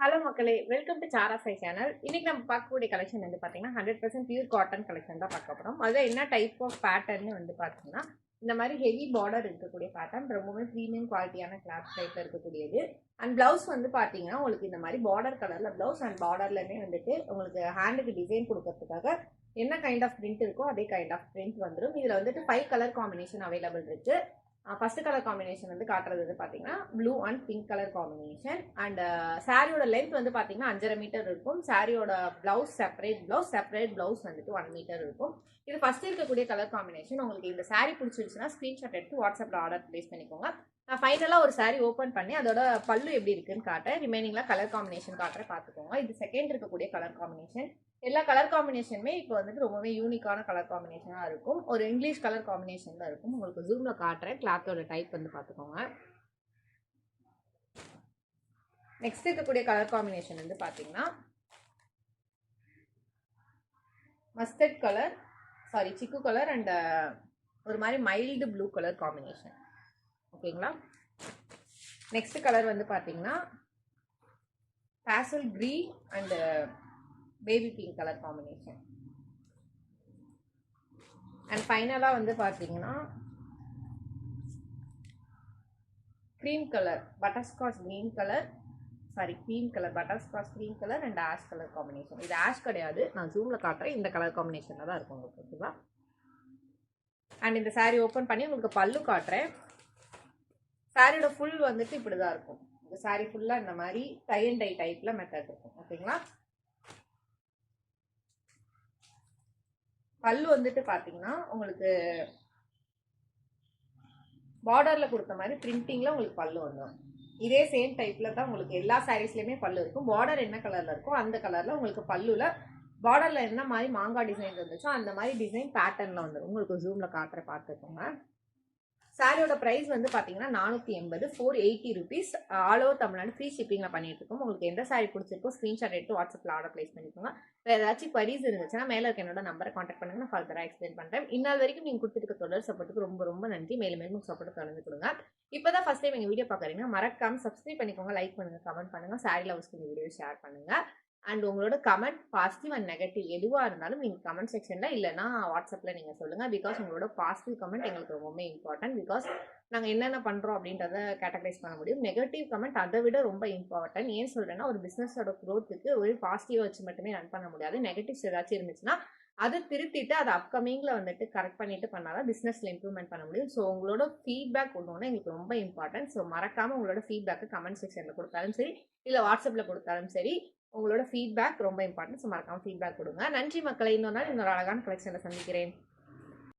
Hello மக்களே, welcome to Sara Sai channel. இன்னைக்கு நம்ம பார்க்கக்கூடிய கலெக்ஷன் வந்து பார்த்தீங்கன்னா 100% பியூர் காட்டன் கலெக்ஷன் தான் பார்க்க போகிறோம். அதில் என்ன டைப் ஆஃப் பேட்டர்ன்னு வந்து பார்த்தீங்கன்னா இந்த மாதிரி ஹெவி பார்டர் இருக்கக்கூடிய பேட்டர்ன், ரொம்பவே ப்ரீமியம் குவாலிட்டியான கிளாத் டைப்பில் இருக்கக்கூடியது. அண்ட் பிளவுஸ் வந்து பார்த்தீங்கன்னா உங்களுக்கு இந்த மாதிரி பார்டர் கலரில் பிளவுஸ் அண்ட் பார்டர்லையுமே வந்துட்டு உங்களுக்கு ஹேண்டுக்கு டிசைன் கொடுக்கறதுக்காக என்ன கைண்ட் ஆஃப் பிரிண்ட் இருக்கோ அதே கைண்ட் ஆஃப் பிரிண்ட் வந்துடும். இதில் வந்துட்டு 5 கலர் காம்பினேஷன் அவைலபிள் இருக்குது. ஃபர்ஸ்ட் கலர் காம்பினேஷன் வந்து காட்டுறது வந்து பார்த்தீங்கன்னா blue and pink colour combination. And சாரியோட லென்த் வந்து பார்த்தீங்கன்னா 5.5 மீட்டர் இருக்கும். சாரியோட பிளவுஸ் செப்பரேட் பிளவுஸ் வந்துட்டு 1 மீட்டர் இருக்கும். இது ஃபர்ஸ்ட் இருக்கக்கூடிய கலர் காம்பினேஷன். உங்களுக்கு இந்த சாரி பிடிச்சிருச்சுன்னா ஸ்க்ரீன்ஷாட் எடுத்து வாட்ஸ்அப்பில் ஆர்டர் பிளேஸ் பண்ணிக்கோங்க. நான் ஃபைனலாக ஒரு சாரி ஓப்பன் பண்ணி அதோட பல்லு எப்படி இருக்குன்னு காட்டுறேன். ரிமைனிங்லாம் கலர் காம்பினேஷன் காட்டுறேன், பார்த்துக்கோங்க. இது செகண்ட் இருக்கக்கூடிய கலர் காம்பினேஷன். எல்லா கலர் காம்பினேஷனுமே இப்போ வந்துட்டு ரொம்பவே யூனிக்கான கலர் காம்பினேஷனாக இருக்கும். ஒரு இங்கிலீஷ் கலர் காம்பினேஷனில் இருக்கும். உங்களுக்கு ஜூமில் காட்டுறேன். கிளாத்தோட டைப் வந்து பார்த்துக்கோங்க. நெக்ஸ்ட் இருக்கக்கூடிய கலர் காம்பினேஷன் வந்து பார்த்தீங்கன்னா mustard colour, chikoo colour and ஒரு மாதிரி மைல்டு ப்ளூ கலர் காம்பினேஷன். ஓகேங்களா. நெக்ஸ்ட் கலர் வந்து பார்த்தீங்கன்னா pastel green and baby pink colour combination. And ஃபைனலாக வந்து பார்த்தீங்கன்னா cream colour butterscotch green colour cream colour butterscotch cream colour and ash colour combination. இது ash கிடையாது, நான் ஜூமில் காட்டுறேன். இந்த கலர் காம்பினேஷனில் தான் இருக்கும் உங்களுக்கு. ஓகேவா. அண்ட் இந்த சாரீ ஓப்பன் பண்ணி உங்களுக்கு பல்லு காட்டுறேன். சாரியோட ஃபுல் வந்துட்டு இப்படி தான் இருக்கும். இந்த சாரீ ஃபுல்லாக இந்த மாதிரி டை அண்ட் டை டைப்பில் மெத்தட் இருக்கும். ஓகேங்களா. பல்லு வந்துட்டு பார்த்தீங்கன்னா உங்களுக்கு பார்டரில் கொடுத்த மாதிரி பிரிண்டிங்கில் உங்களுக்கு பல்லு வந்துடும். இதே சேம் டைப்பில் தான் உங்களுக்கு எல்லா சாரீஸ்லையுமே பல்லு இருக்கும். பார்டர் என்ன கலரில் இருக்கோ அந்த கலரில் உங்களுக்கு பல்லுல பார்டரில் என்ன மாதிரி மாங்காய் டிசைன் இருந்துச்சோ அந்த மாதிரி டிசைன் பேட்டர்னில் வந்துடும். உங்களுக்கு ஜூமில் காட்டுற பார்த்துக்கோங்க. சாரியோட ப்ரைஸ் வந்து பார்த்தீங்கன்னா 480, 480 rupees. All over Tamil Nadu free ஷிப்பிங்கில் பண்ணிட்டு இருக்கோம். உங்களுக்கு எந்த சாரி பிடிச்சிருக்கோ ஸ்க்ரீன்ஷாட் எடுத்து வாட்ஸ்அப்பில் ஆர்டர் பிளேஸ் பண்ணிக்கோங்க. வேறு ஏதாச்சும் குவரிஸ் இருந்துச்சுன்னா மேலே இருக்க என்னோட நம்பரை கான்டாக்ட் பண்ணுங்க. நான் ஃபர்தராக எக்ஸ்பிளைன் பண்ணுறேன். இன்னும் வரைக்கும் நீங்கள் கொடுத்துருக்க தொடர் சப்போர்ட்டுக்கு ரொம்ப ரொம்ப நன்றி. மேலும் சப்போர்ட் தொடர்ந்து கொடுங்க. இப்போ தான் ஃபர்ஸ்ட் டைம் எங்கள் வீடியோ பார்க்குறீங்கன்னா மறக்காம சப்ஸ்கிரைப் பண்ணிக்கோங்க, லைக் பண்ணுங்கள், கமெண்ட் பண்ணுங்கள், சாரி லவர்ஸ்க்கு இந்த வீடியோ ஷேர் பண்ணுங்கள். அண்ட் உங்களோட கமெண்ட் பாசிட்டிவ் அண்ட் நெகட்டிவ் எதுவாக இருந்தாலும் நீங்கள் கமெண்ட் செக்ஷனில் இல்லைனா வாட்ஸ்அப்பில் நீங்கள் சொல்லுங்கள். பிகாஸ் உங்களோட பாசிட்டிவ் கமெண்ட் எங்களுக்கு ரொம்பவே இம்பார்ட்டன்ட். பிகாஸ் நாங்கள் என்னென்ன பண்ணுறோம் அப்படின்றத கேட்டகரைஸ் பண்ண முடியும். நெகட்டிவ் கமெண்ட் அதை விட ரொம்ப இம்பார்ட்டன்ட். ஏன் சொல்கிறேன்னா ஒரு பிஸ்னஸோட க்ரோத்துக்கு ஒரு பாசிட்டிவாக வச்சு மட்டுமே ரன் பண்ண முடியாது. நெகட்டிவ்ஸ் ஏதாச்சும் இருந்துச்சுன்னா அதை திருத்திட்டு அதை அப்கமிங்கில் வந்துட்டு கரெக்ட் பண்ணிட்டு பண்ணாதான் பிஸ்னஸில் இம்ப்ரூவ்மெண்ட் பண்ண முடியும். ஸோ உங்களோட ஃபீட்பேக் ஒன்று எங்களுக்கு ரொம்ப இம்பார்ட்டன்ட். ஸோ மறக்காமல் உங்களோட ஃபீட்பேக்கை கமெண்ட் செக்ஷனில் கொடுத்தாலும் சரி இல்லை வாட்ஸ்அப்பில் கொடுத்தாலும் சரி, உங்களோட ஃபீட்பேக் ரொம்ப இம்பார்ட்டன்ட். ஸோ மறக்காமல் ஃபீட்பேக் கொடுங்க. நன்றி மக்களை. இன்னொரு நாள் இன்னொரு அழகான கலெக்ஷனில் சந்திக்கிறேன்.